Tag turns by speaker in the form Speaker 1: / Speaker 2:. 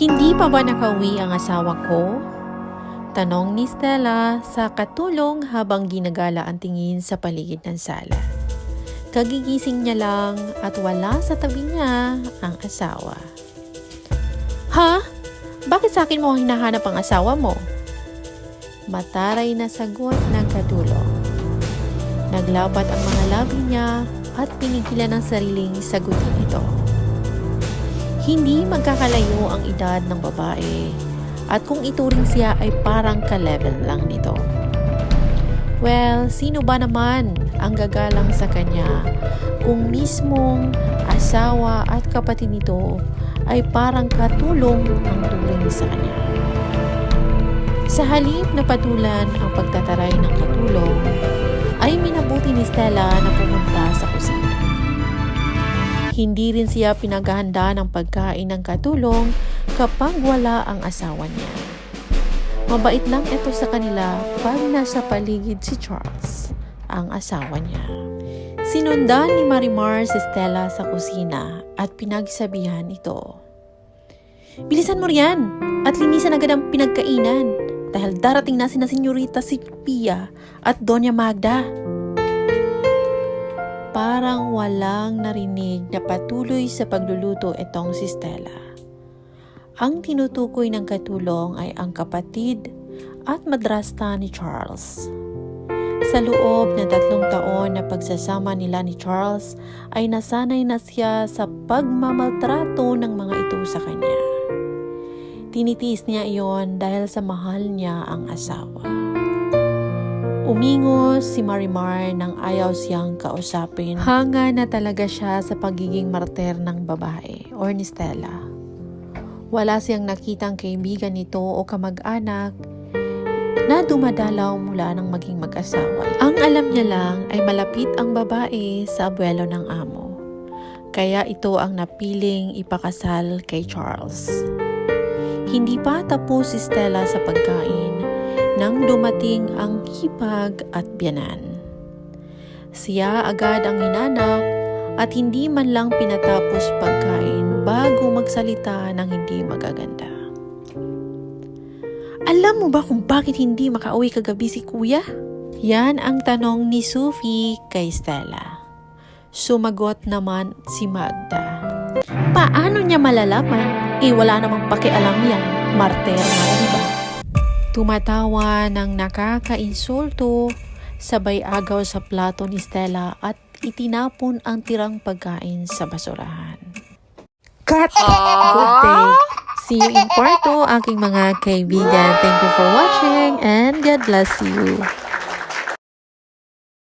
Speaker 1: Hindi pa ba nakauwi ang asawa ko? Tanong ni Stella sa katulong habang ginagala ang tingin sa paligid ng sala. Kagigising niya lang at wala sa tabi niya ang asawa. Ha? Bakit sa akin mo hinahanap ang asawa mo? Mataray na sagot ng katulong. Naglapat ang mga labi niya at pinigilan ang sariling sagutin ito. Hindi magkakalayo ang edad ng babae at kung ituring siya ay parang ka-level lang nito. Well, sino ba naman ang gagalang sa kanya kung mismong asawa at kapatid nito ay parang katulong ang turing sa kanya? Sa halip na patulan ang pagtataray ng katulong, ay minabuti ni Stella na pumunta sa kusina. Hindi rin siya pinaghahanda ng pagkain ng katulong kapag wala ang asawa niya. Mabait lang ito sa kanila pag nasa paligid si Charles, ang asawa niya. Sinundan ni Marimar si Stella sa kusina at pinagsabihan ito. Bilisan mo riyan at linisan agad ang pinagkainan dahil darating na sina Senyorita si Pia at Doña Magda. Parang walang narinig na patuloy sa pagluluto itong si Stella. Ang tinutukoy ng katulong ay ang kapatid at madrasta ni Charles. Sa loob ng 3 taon na pagsasama nila ni Charles ay nasanay na siya sa pagmamaltrato ng mga ito sa kanya. Tinitiis niya iyon dahil sa mahal niya ang asawa. Umingos si Marimar nang ayaw siyang kausapin. Hanga na talaga siya sa pagiging martir ng babae or ni Stella. Wala siyang nakitang kaibigan nito o kamag-anak na dumadalaw mula nang maging mag-asawa. Ang alam niya lang ay malapit ang babae sa abuelo ng amo. Kaya ito ang napiling ipakasal kay Charles. Hindi pa tapos si Stella sa pagkain nang dumating ang hipag at biyanan. Siya agad ang hinanap at hindi man lang pinatapos pagkain bago magsalita ng hindi magaganda. Alam mo ba kung bakit hindi makauwi kagabi si kuya? Yan ang tanong ni Sophie kay Stella. Sumagot naman si Magda. Paano niya malalaman? Wala namang pakialam yan. Martir na, diba? Tumatawa ng nakakainsulto, sabay agaw sa plato ni Stella at itinapon ang tirang pagkain sa basurahan. Cut! Good day! See you in part 2, aking mga kaibigan. Thank you for watching and God bless you.